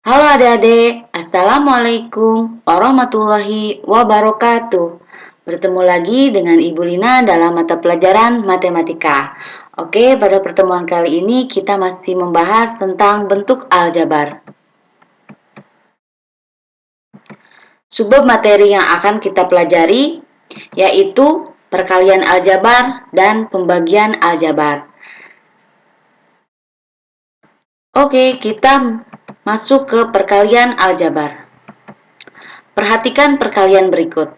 Halo adik-adik, Assalamualaikum warahmatullahi wabarakatuh. Bertemu lagi dengan Ibu Lina dalam mata pelajaran matematika. Oke, pada pertemuan kali ini kita masih membahas tentang bentuk aljabar. Subbab materi yang akan kita pelajari yaitu perkalian aljabar dan pembagian aljabar. Oke, kita masuk ke perkalian aljabar. Perhatikan perkalian berikut.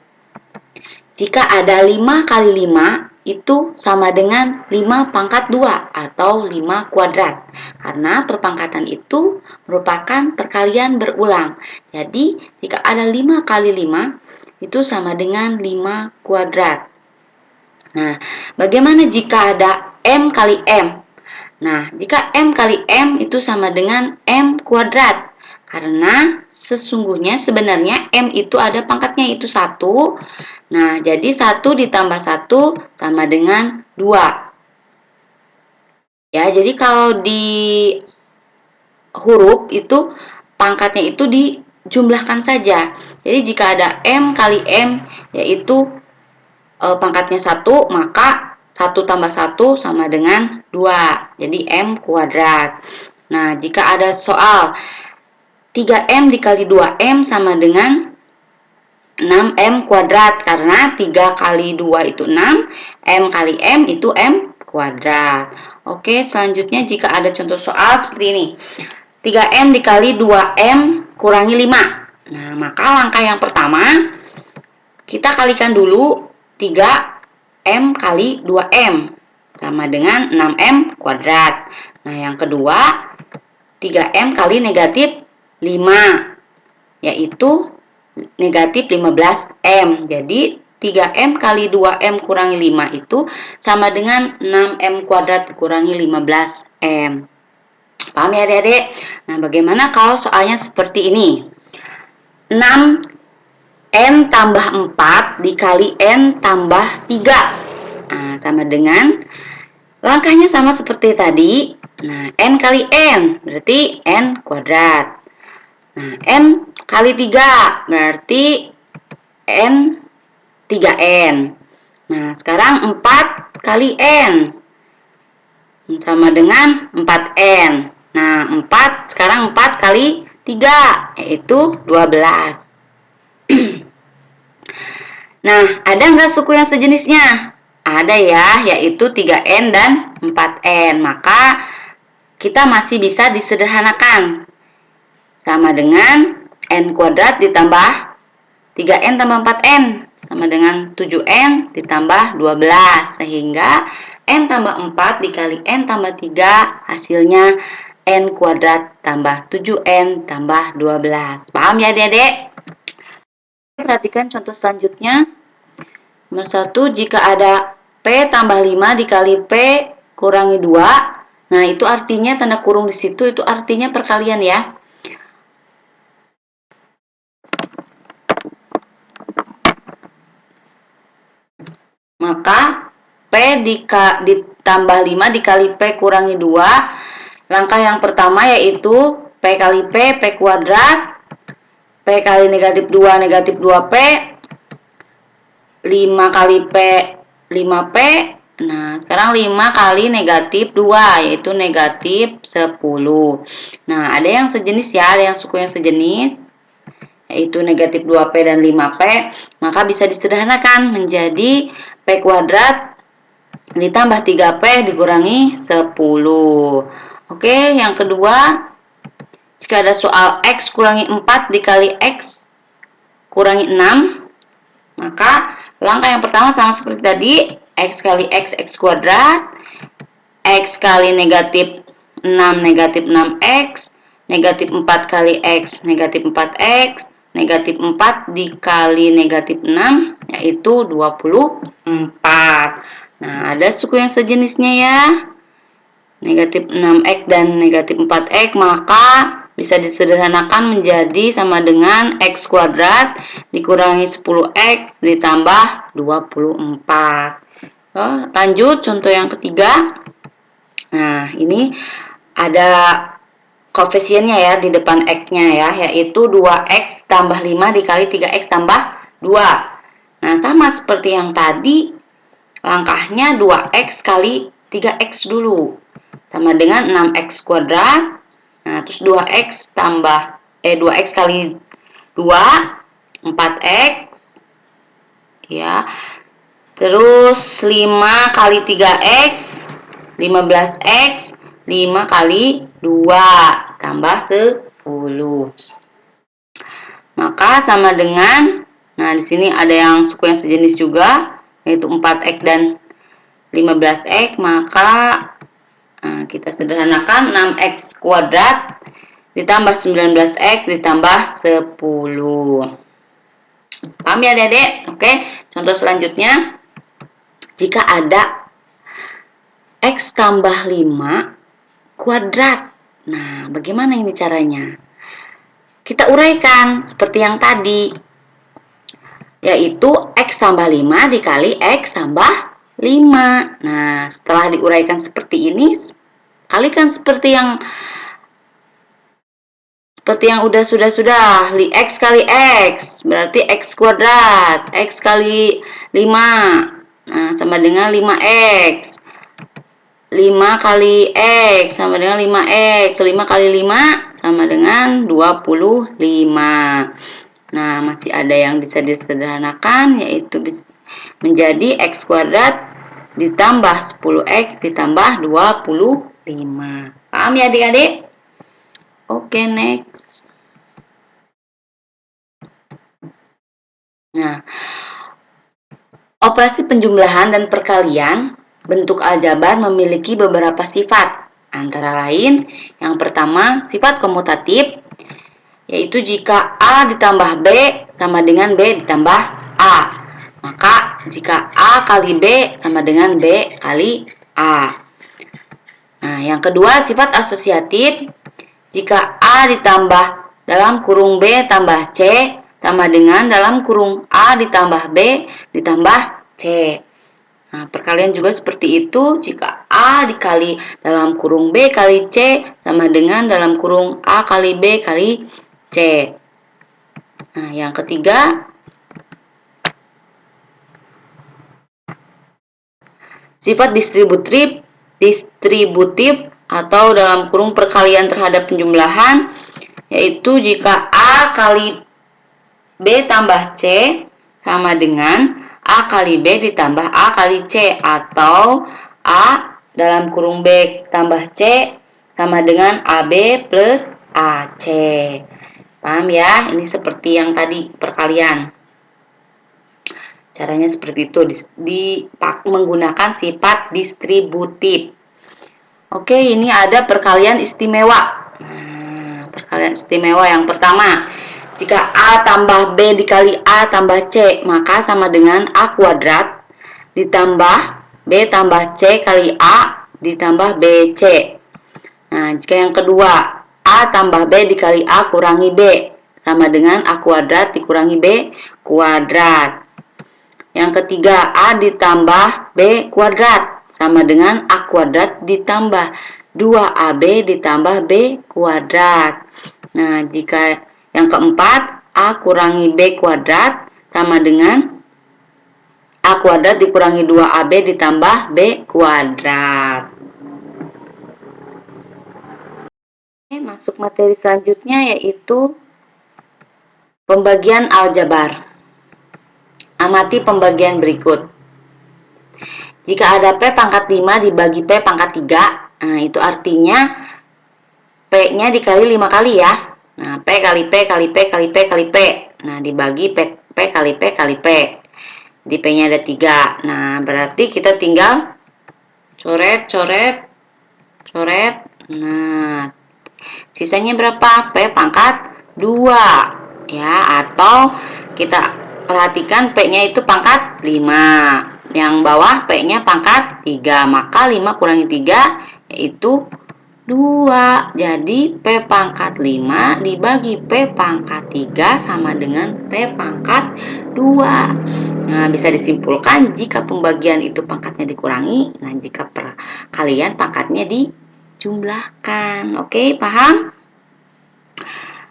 Jika ada 5 kali 5 itu sama dengan 5 pangkat 2 atau 5 kuadrat. Karena perpangkatan itu merupakan perkalian berulang. Jadi, jika ada 5 kali 5 itu sama dengan 5 kuadrat. Nah, bagaimana jika ada M kali M? Nah, jika M kali M itu sama dengan M kuadrat. Karena sebenarnya M itu ada pangkatnya itu 1. Nah, jadi 1 ditambah 1 sama dengan 2. Ya, jadi kalau di huruf itu pangkatnya itu dijumlahkan saja. Jadi jika ada M kali M yaitu pangkatnya 1, maka 1 tambah 1 sama dengan 2. Jadi M kuadrat. Nah, jika ada soal 3M dikali 2M sama dengan 6M kuadrat. Karena 3 kali 2 itu 6, M kali M itu M kuadrat. Oke, selanjutnya jika ada contoh soal seperti ini. 3M dikali 2M kurangi 5. Nah, maka langkah yang pertama, kita kalikan dulu 3M kali 2M sama dengan 6M kuadrat. Nah, yang kedua 3M kali negatif 5 yaitu negatif 15M. Jadi 3M kali 2M kurangi 5 itu sama dengan 6M kuadrat dikurangi 15M. Paham ya adik-adik? Nah, bagaimana kalau soalnya seperti ini? 6N tambah 4 dikali N tambah 3. Nah, sama dengan langkahnya sama seperti tadi. Nah, N kali N berarti N kuadrat. Nah, N kali 3 berarti N 3N. Nah, sekarang 4 kali N sama dengan 4N. Nah, 4 sekarang 4 kali 3 yaitu 12. Nah, ada nggak suku yang sejenisnya? Ada ya, yaitu 3N dan 4N. Maka kita masih bisa disederhanakan. Sama dengan N kuadrat ditambah 3N tambah 4N sama dengan 7N ditambah 12. Sehingga N tambah 4 dikali N tambah 3 hasilnya N kuadrat tambah 7N tambah 12. Paham ya adik-adik? Perhatikan contoh selanjutnya. Nomor 1, jika ada P tambah 5 dikali P kurangi 2. Nah, itu artinya tanda kurung di situ itu artinya perkalian ya. Maka P ditambah 5 dikali P kurangi 2. Langkah yang pertama yaitu P kali P kuadrat. P kali negatif 2, negatif 2P. 5 kali P, 5P. Nah, sekarang 5 kali negatif 2, yaitu negatif 10. Nah, ada yang sejenis ya, ada yang suku yang sejenis, yaitu negatif 2P dan 5P. Maka bisa disederhanakan menjadi P kuadrat ditambah 3P dikurangi 10. Oke, yang kedua, jika ada soal X kurangi 4 dikali X kurangi 6, maka langkah yang pertama sama seperti tadi, X kali X kuadrat, X kali negatif 6, negatif 6X, negatif 4 kali X, negatif 4X, negatif 4 dikali negatif 6, yaitu 24. Nah, ada suku yang sejenisnya ya, negatif 6X dan negatif 4X, maka bisa disederhanakan menjadi sama dengan X kuadrat dikurangi 10X ditambah 24. Lanjut contoh yang ketiga. Nah, ini ada koefisiennya ya di depan X-nya ya, yaitu 2X tambah 5 dikali 3X tambah 2. Nah, sama seperti yang tadi, langkahnya 2X kali 3X dulu. Sama dengan 6X kuadrat. Nah, terus 2X tambah 2X kali 2, 4X. Ya. Terus 5 kali 3X, 15X, 5 kali 2 tambah 10. Maka sama dengan, nah di sini ada yang suku yang sejenis juga, yaitu 4X dan 15X, maka kita sederhanakan 6X kuadrat ditambah 19X ditambah 10. Paham ya Dedek? Oke, contoh selanjutnya, jika ada X tambah 5 kuadrat. Nah, bagaimana ini caranya? Kita uraikan seperti yang tadi, yaitu X tambah 5 dikali X tambah 5. Nah, setelah diuraikan seperti ini, kalikan seperti yang sudah X kali X berarti X kuadrat, X kali 5, nah sama dengan 5X. 5 kali X sama dengan 5X. 5 kali 5 sama dengan 25. Nah, masih ada yang bisa disederhanakan, yaitu menjadi X kuadrat ditambah 10X ditambah 25. Paham ya adik-adik? Oke, next. Nah, operasi penjumlahan dan perkalian bentuk aljabar memiliki beberapa sifat, antara lain yang pertama sifat komutatif, yaitu jika A ditambah B sama dengan B ditambah A, maka jika A kali B sama dengan B kali A. Nah, yang kedua sifat asosiatif, jika A ditambah dalam kurung B tambah C sama dengan dalam kurung A ditambah B ditambah C. Nah, perkalian juga seperti itu, jika A dikali dalam kurung B kali C sama dengan dalam kurung A kali B kali C. Nah, yang ketiga, sifat distributif atau dalam kurung perkalian terhadap penjumlahan, yaitu jika A kali B tambah C sama dengan A kali B ditambah A kali C, atau A dalam kurung B tambah C sama dengan AB plus AC. Paham ya? Ini seperti yang tadi perkalian. Caranya seperti itu, menggunakan sifat distributif. Oke, ini ada perkalian istimewa. Nah, perkalian istimewa yang pertama, jika A tambah B dikali A tambah C, maka sama dengan A kuadrat ditambah B tambah C kali A ditambah BC. Nah, jika yang kedua, A tambah B dikali A kurangi B, sama dengan A kuadrat dikurangi B kuadrat. Yang ketiga, A ditambah B kuadrat, sama dengan A kuadrat ditambah 2AB ditambah B kuadrat. Nah, jika yang keempat, A kurangi B kuadrat sama dengan A kuadrat dikurangi 2AB ditambah B kuadrat. Oke, masuk materi selanjutnya, yaitu pembagian aljabar. Amati pembagian berikut. Jika ada P pangkat 5 dibagi P pangkat 3, nah itu artinya P-nya dikali 5 kali ya. Nah, P kali P kali P kali P kali P. Nah, dibagi P kali P kali P. Di P-nya ada 3. Nah, berarti kita tinggal coret. Nah, sisanya berapa? P pangkat 2. Ya, atau kita perhatikan P-nya itu pangkat 5. Yang bawah P-nya pangkat 3. Maka 5 kurangi 3 yaitu 2. Jadi P pangkat 5 dibagi P pangkat 3 sama dengan P pangkat 2. Nah, bisa disimpulkan jika pembagian itu pangkatnya dikurangi, nah jika perkalian pangkatnya dijumlahkan. Oke, paham?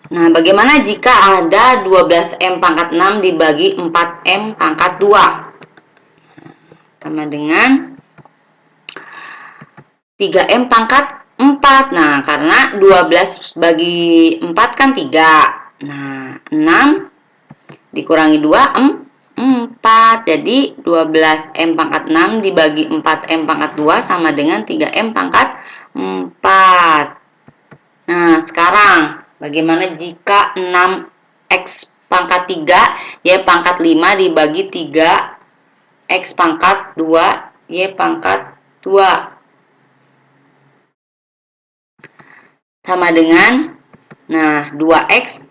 Nah, bagaimana jika ada 12M pangkat 6 dibagi 4M pangkat 2? Sama dengan 3M pangkat 4. Nah, karena 12 bagi 4 kan 3. Nah, 6 dikurangi 2, 4. Jadi 12M pangkat 6 dibagi 4M pangkat 2 sama dengan 3M pangkat 4. Nah, sekarang bagaimana jika 6X pangkat 3 Y pangkat 5 dibagi 3X pangkat 2 Y pangkat 2 sama dengan 2X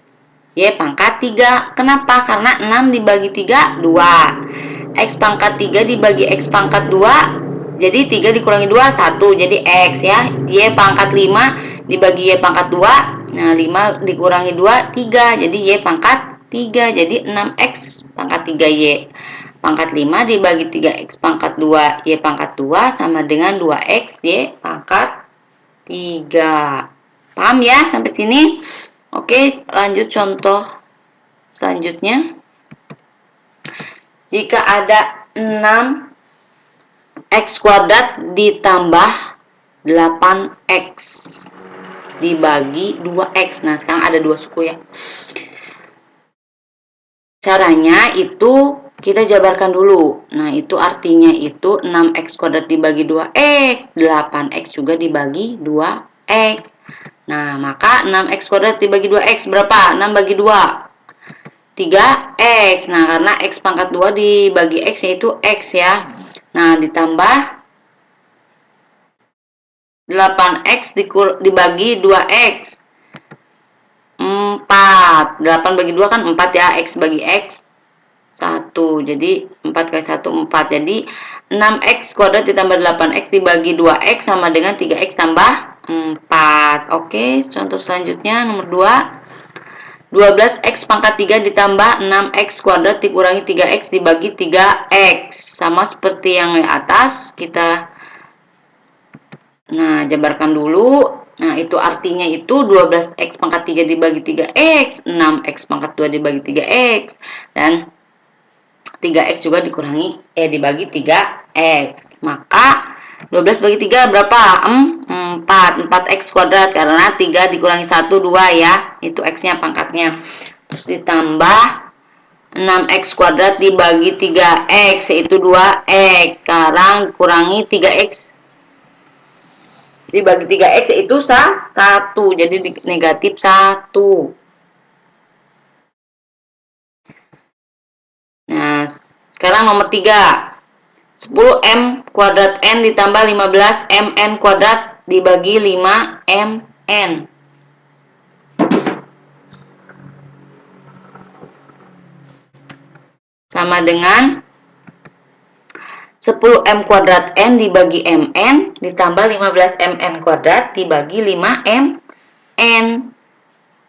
Y pangkat 3. Kenapa? Karena 6 dibagi 3, 2. X pangkat 3 dibagi X pangkat 2, jadi 3 dikurangi 2, 1. Jadi X ya. Y pangkat 5 dibagi Y pangkat 2. Nah, 5 dikurangi 2, 3. Jadi Y pangkat 3. Jadi 6X pangkat 3 Y pangkat 5 dibagi 3X pangkat 2 Y pangkat 2 sama dengan 2X Y pangkat 3. Paham ya sampai sini? Oke, lanjut contoh selanjutnya. Jika ada 6X kuadrat ditambah 8X dibagi 2X. Nah, sekarang ada 2 suku ya. Caranya itu kita jabarkan dulu. Nah, itu artinya itu 6X kuadrat dibagi 2X, 8X juga dibagi 2X. Nah, maka 6X kuadrat dibagi 2X berapa? 6 bagi 2, 3X. Nah, karena X pangkat 2 dibagi X yaitu X ya. Nah, ditambah 8X dibagi 2X, 4. 8 bagi 2 kan 4 ya. X bagi X 1. Jadi 4 kali 1, 4. Jadi 6X kuadrat ditambah 8X dibagi 2X sama dengan 3X tambah 4. Oke, contoh selanjutnya nomor 2. 12X pangkat 3 ditambah 6X kuadrat dikurangi 3X dibagi 3X. Sama seperti yang di atas, kita jabarkan dulu. Nah, itu artinya itu 12X pangkat 3 dibagi 3X, 6X pangkat 2 dibagi 3X, dan 3X juga dibagi 3X. Maka 12 bagi 3 berapa? 4. 4X kuadrat karena 3 dikurangi 1, 2 ya. Itu X-nya pangkatnya. Terus ditambah 6X kuadrat dibagi 3X yaitu 2X. Sekarang kurangi 3X dibagi 3X yaitu 1. Jadi negatif 1. Nah, sekarang nomor 3. 10M kuadrat N ditambah 15MN kuadrat dibagi 5MN. Sama dengan 10M kuadrat N dibagi MN ditambah 15MN kuadrat dibagi 5MN.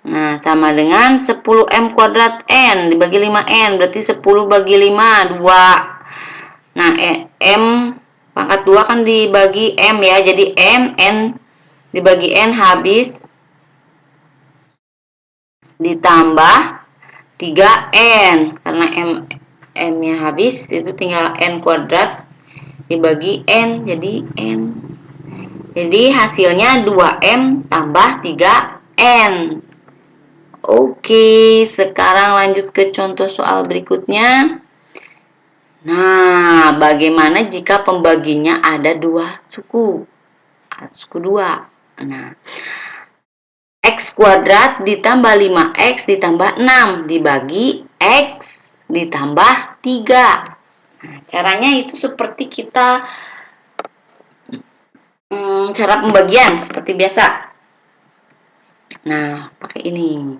Nah, sama dengan 10M kuadrat N dibagi 5N. Berarti 10 bagi 5, 2. Nah, M pangkat 2 kan dibagi M ya. Jadi M, N dibagi N habis. Ditambah 3N. Karena M-nya habis, itu tinggal N kuadrat dibagi N. Jadi N. Jadi hasilnya 2M tambah 3N. Oke, sekarang lanjut ke contoh soal berikutnya. Nah, bagaimana jika pembaginya ada 2 suku? Suku 2. Nah, X kuadrat ditambah 5X ditambah 6 dibagi X ditambah 3. Nah, caranya itu seperti kita cara pembagian seperti biasa. Nah, pakai ini.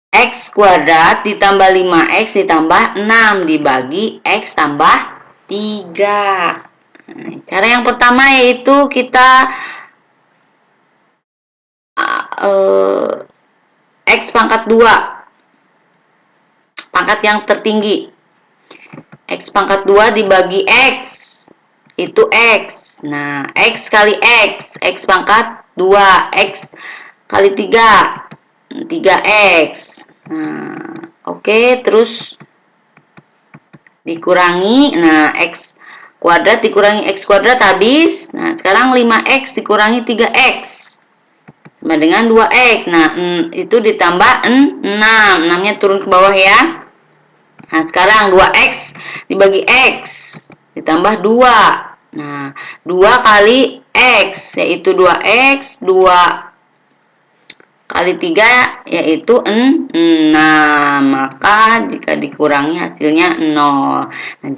X kuadrat ditambah 5X ditambah 6 dibagi X tambah 3. Nah, cara yang pertama yaitu kita X pangkat 2, pangkat yang tertinggi. X pangkat 2 dibagi X, itu X. Nah, X kali X pangkat 2, X kali 3, 3x. Nah, oke, terus dikurangi. Nah, x kuadrat dikurangi x kuadrat habis. Nah, sekarang 5x dikurangi 3x sama dengan 2x. Nah, itu ditambah 6. 6-nya turun ke bawah ya. Nah, sekarang 2x dibagi x ditambah 2. Nah, 2 kali x yaitu 2x, 2 kali 3 yaitu 6. Maka jika dikurangi hasilnya 0. Nah,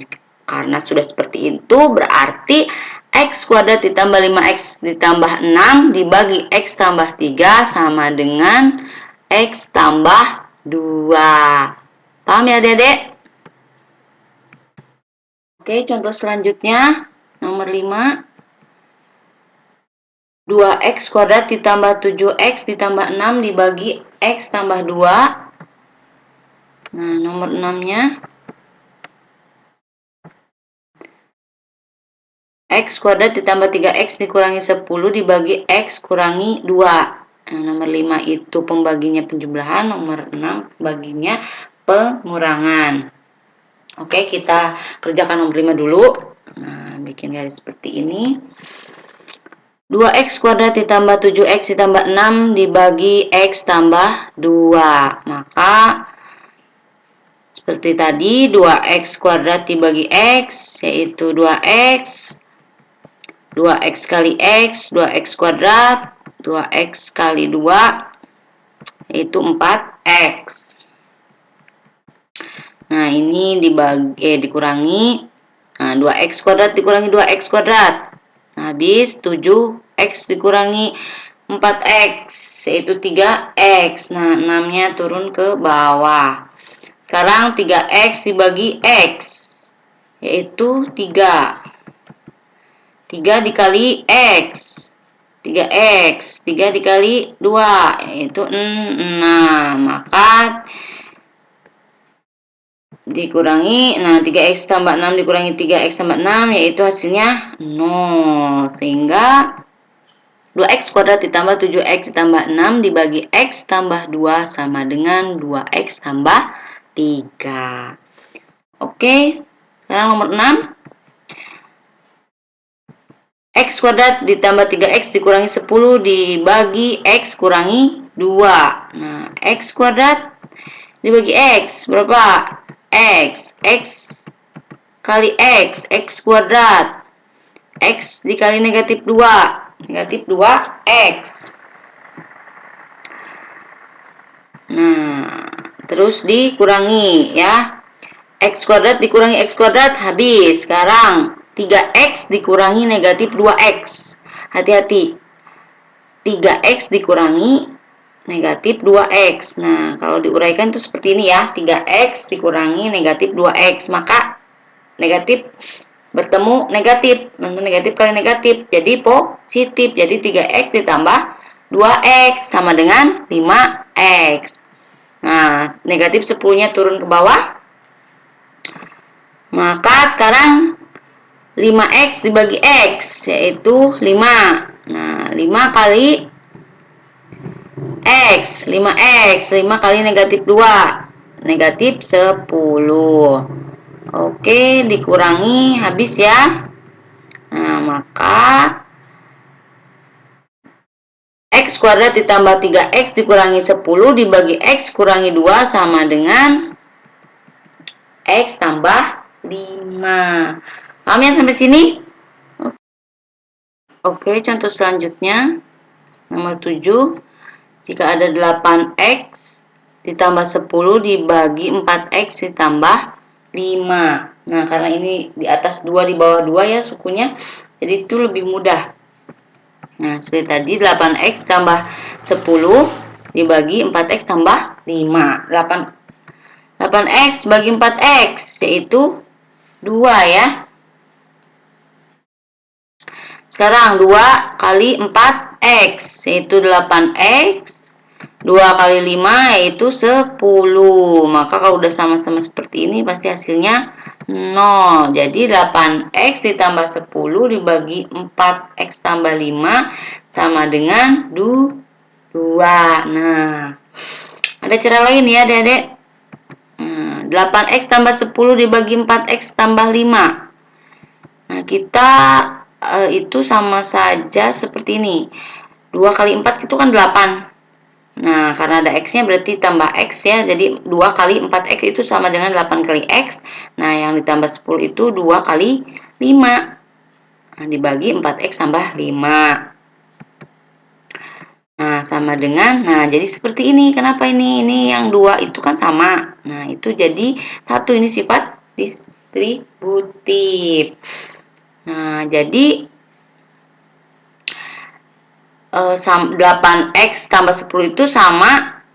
karena sudah seperti itu berarti x kuadrat ditambah 5x ditambah 6 dibagi x tambah 3 sama dengan x tambah 2. Paham ya Dedek? Oke, contoh selanjutnya nomor 5. 2x kuadrat ditambah 7x ditambah 6 dibagi x tambah 2. Nah, nomor 6-nya x kuadrat ditambah 3x dikurangi 10 dibagi x kurangi 2. Nah, nomor 5 itu pembaginya penjumlahan, nomor 6 pembaginya pengurangan. Oke, kita kerjakan nomor 5 dulu. Nah, bikin garis seperti ini. 2x kuadrat ditambah 7x ditambah 6 dibagi x tambah 2. Maka seperti tadi 2x kuadrat dibagi x yaitu 2x. 2x kali x, 2x kuadrat, 2x kali 2 yaitu 4x. Nah, ini dikurangi. Nah, 2x kuadrat dikurangi 2x kuadrat. Nah, habis 7x dikurangi 4x yaitu 3x. Nah, 6-nya turun ke bawah. Sekarang 3x dibagi x yaitu 3. 3 dikali x 3x, 3 dikali 2 yaitu 6. Maka dikurangi, nah 3x tambah 6 dikurangi 3x tambah 6 yaitu hasilnya 0. Sehingga 2x kuadrat ditambah 7x ditambah 6 dibagi x tambah 2 sama dengan 2x tambah 3. Oke, sekarang nomor 6. X kuadrat ditambah 3x dikurangi 10 dibagi x kurangi 2. Nah, x kuadrat dibagi x berapa? X. X kali x. X kuadrat. X dikali negatif 2. Negatif 2x. Nah, terus dikurangi ya. X kuadrat dikurangi x kuadrat habis. Sekarang 3x dikurangi negatif 2x. Hati-hati. 3x dikurangi negatif 2x. Nah, kalau diuraikan itu seperti ini ya. 3x dikurangi negatif 2x. Maka negatif bertemu negatif. Bentuk negatif kali negatif. Jadi positif. Jadi 3x ditambah 2x sama dengan 5x. Nah, negatif 10-nya turun ke bawah. Maka sekarang 5x dibagi x yaitu 5. Nah, 5 kali x, 5x, 5 kali negatif 2, negatif 10. Oke, dikurangi habis ya. Nah, maka x kuadrat ditambah 3x dikurangi 10 dibagi x kurangi 2 sama dengan x tambah 5. Paham ya sampai sini? Oke, contoh selanjutnya nomor 7. Jika ada 8x ditambah 10 dibagi 4x ditambah 5. Nah, karena ini di atas 2 di bawah 2 ya sukunya, jadi itu lebih mudah. Nah, seperti tadi 8x tambah 10 dibagi 4x tambah 5. 8x bagi 4x yaitu 2 ya. Sekarang 2 kali 4x yaitu 8x. 2 kali 5 yaitu 10. Maka kalau udah sama-sama seperti ini pasti hasilnya 0. Jadi 8x ditambah 10 dibagi 4x tambah 5 sama dengan 2. Nah, Ada cara lain ya adik-adik. 8x tambah 10 dibagi 4x tambah 5. Nah, kita itu sama saja seperti ini. 2 kali 4 itu kan 8. Nah, karena ada x-nya berarti tambah x ya. Jadi 2 kali 4x itu sama dengan 8 kali x. Nah, yang ditambah 10 itu 2 kali 5. Nah, dibagi 4x tambah 5. Nah, sama dengan, nah jadi seperti ini. Kenapa ini? Ini yang 2 itu kan sama. Nah, itu jadi 1, ini sifat distributif. Nah, jadi 8x tambah 10 itu sama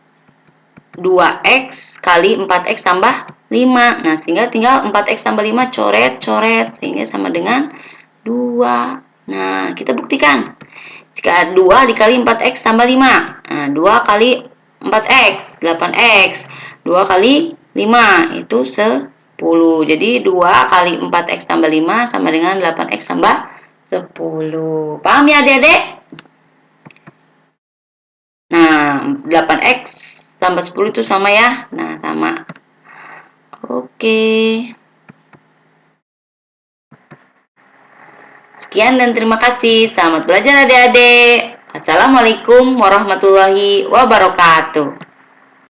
2x kali 4x tambah 5. Nah, sehingga tinggal 4x tambah 5 coret-coret. Sehingga sama dengan 2. Nah, kita buktikan. Jika 2 dikali 4x tambah 5. Nah, 2 kali 4x, 8x. 2 kali 5, itu 10. Jadi, 2 kali 4x tambah 5 sama dengan 8x tambah 10. Paham ya adik-adik? Nah, 8x tambah 10 itu sama ya. Nah, sama. Oke. Sekian dan terima kasih. Selamat belajar adik-adik. Assalamualaikum warahmatullahi wabarakatuh.